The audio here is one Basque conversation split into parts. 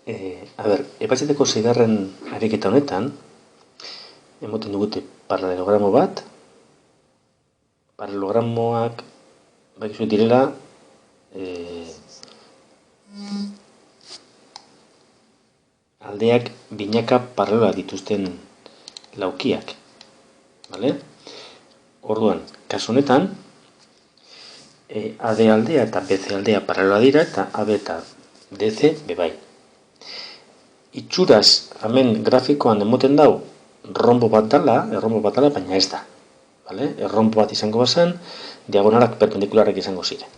Epaizeteko 6. ariketa honetan, emoten dugute paralelogramo bat. Paralelogramoak bakizu direla aldeak binaka paraleloa dituzten laukiak. Vale? Orduan, kasu honetan, AD aldea eta BC aldea paraleloa dira eta AB eta DC bebai. Itxuraz, hemen grafikoan emoten dau, erronbo bat dala, baina ez da. Vale? Erronbo bat izango bazan, diagonalak perpendikularak izango ziren.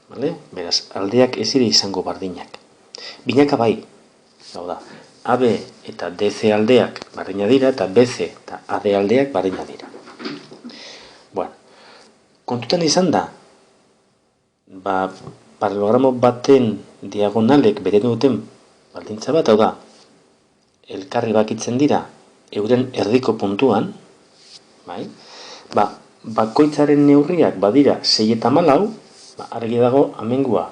Vale? Beraz, aldeak ez dira izango bardinak. Binaka bai, hau da, AB eta DC aldeak bardina dira eta BC eta AD aldeak bardina dira. Bueno, kontutan izan da, paralelogramo baten diagonalek bere duten baldintza bat, hau da, elkarri bakitzen dira euren erdiko puntuan, bai? Bakoitzaren neurriak badira 6 eta 14, argi dago amengua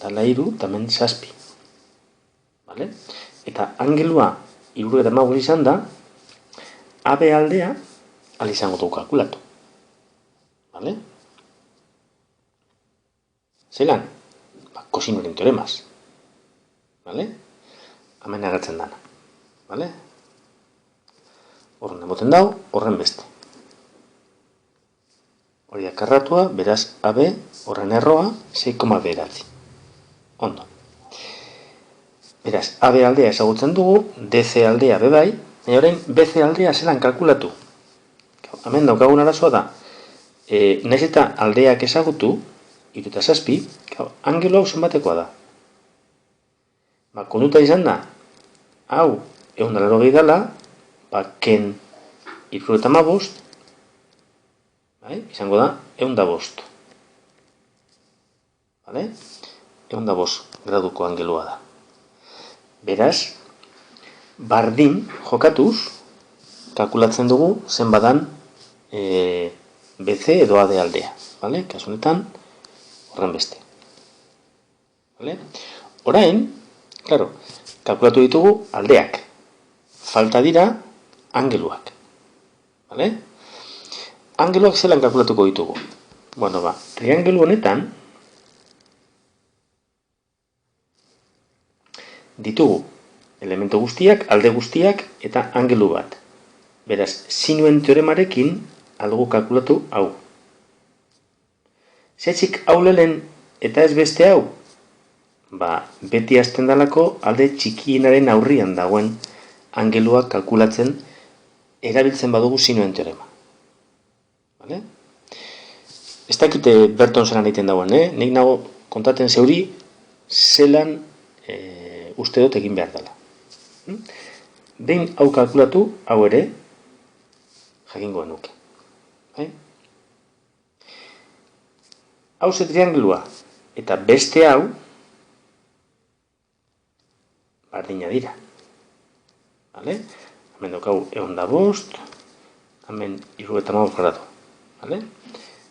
dala 3 eta hemen 7. Vale? Eta angelua 3 eta 15 izan da, AB aldea ala izango dugu kalkulatu. Vale? Zelan? Kosinoren teoremaz. Vale? Hemen agertzen dana. Vale? Horren emoten dau, horren beste. Hori akarratua, beraz AB, horren erroa, 6,9. Ondo. Beraz, AB aldea ezagutzen dugu, DC aldea bebai, baina orain BC aldea zelan kalkulatu. Hemen daukagun arazoa da, naiz eta aldeak ezagutu, 3 eta 7, angelo hau zenbatekoa da. Kontuta izan da, hau, 180 dala, ken 3 eta 15, izango da, 105. Vale? 105 graduko angelua da. Beraz, bardin jokatuz, kalkulatzen dugu zenbadan BC edo AD aldea. Vale? Kasu honetan, horren beste. Vale? Orain, claro, kalkulatu ditugu aldeak. Falta dira angeluak. Vale? Angeluak zelan kalkulatuko ditugu. Bueno, triangelu honetan ditugu elementu guztiak, alde guztiak eta angelu bat. Beraz, sinuen teoremarekin aldugu kalkulatu hau. Zetzik hau lehen eta ez beste hau? Beti hasten dalako alde txikienaren aurrian dagoen angeluak kalkulatzen erabiltzen badugu sinuen teorema. Vale? Ez dakite berton zelan egiten dagoen, nik nago kontaten zeuri zelan uste dut egin behar dela. Behin hau kalkulatu, hau ere, jakingoen nuke. Hau ze triangelua eta beste hau bardina dira. Vale? Hemen daukagu 105, hemen 3 eta 15 gradu. Vale?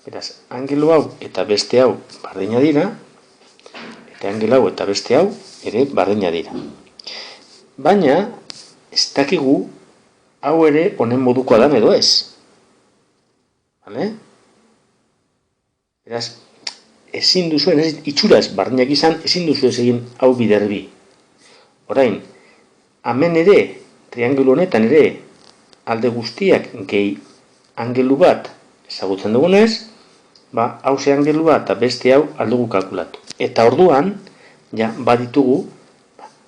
Beraz, angelu hau eta beste hau bardina dira, eta angelu hau eta beste hau ere bardina dira. Baina, ez dakigu hau ere honen modukoa da edo ez. Vale? Beraz, ezin duzuen, itxuraz bardinak izan, ezin duzu ez egin hau biderbi. Orain, hemen ere, triangelu honetan ere, alde guztiak gehi angelu bat ezagutzen dugunez, hau ze angelua eta beste hau aldugu kalkulatu. Eta orduan, baditugu,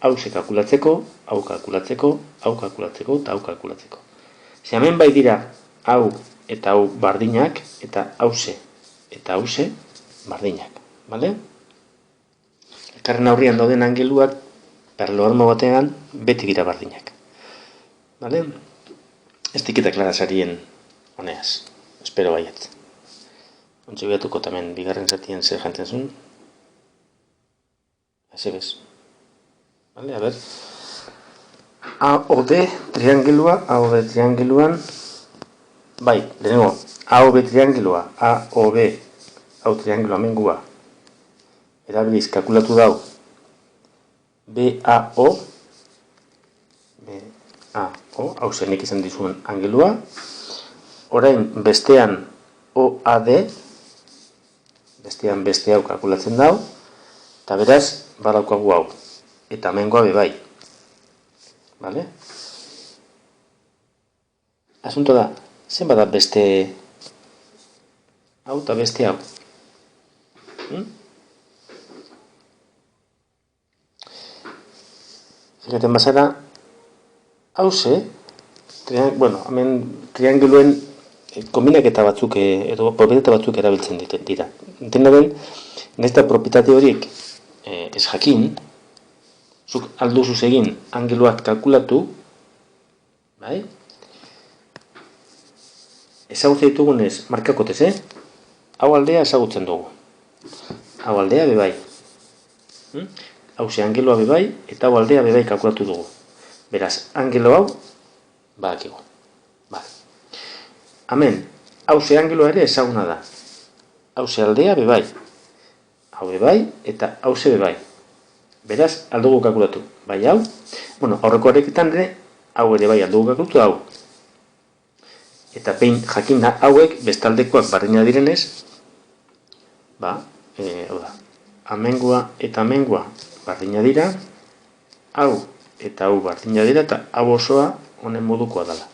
hau ze kalkulatzeko, hau kalkulatzeko, hau kalkulatzeko eta hau kalkulatzeko. Ze hemen bai dira hau eta hau bardinak, eta hauze eta hauze bardinak. Vale? Elkarren aurrian dauden angeluak, paralelogramo batean, beti dira bardinak. Vale? Ez diketa klarazarien honeaz. Espero baiet. Ontsi behatuko tamen bigarren zatien zer jantzen zuen. Eze bez. Vale, a ber. AOD triangelua, AOB triangeluan. Bai, lehenengo, AOB triangelua, AOB, hau triangelua mengua. Erabiliz, kalkulatu dau. BAO, hau zenik izan dizuen angelua, orain bestean OAD, bestean beste hau kalkulatzen dau, eta beraz, badaukagu hau, eta hemengoa bebai. Vale? Asunto da, zen bada beste hau eta beste hau. Fikaten bazara, hauze, hemen trianguluen kombinaketa batzuk edo propietate batzuk erabiltzen dira. Dena den, nesta propietate horiek ez jakin, zuk alduzuz egin angeluak kalkulatu, bai? Ezagutza ditugunez markakotez, hau aldea ezagutzen dugu. Hau aldea bebai. Hau ze angeloa bebai, eta hau aldea bebai kalkulatu dugu. Beraz, angelo hau, badakigu. Hemen, hau ze angeloa ere ezaguna da. Hau ze aldea bebai. Hau bebai, eta hau ze bebai. Beraz, aldugu kalkulatu. Bai hau, aurreko horreketan ere, hau ere bai aldugu kalkulatu hau. Eta pein jakin da hauek bestaldekoak bardina direnez, amengua eta amengua bardina dira, hau eta hau bardina dira, eta hau osoa honen modukoa dela.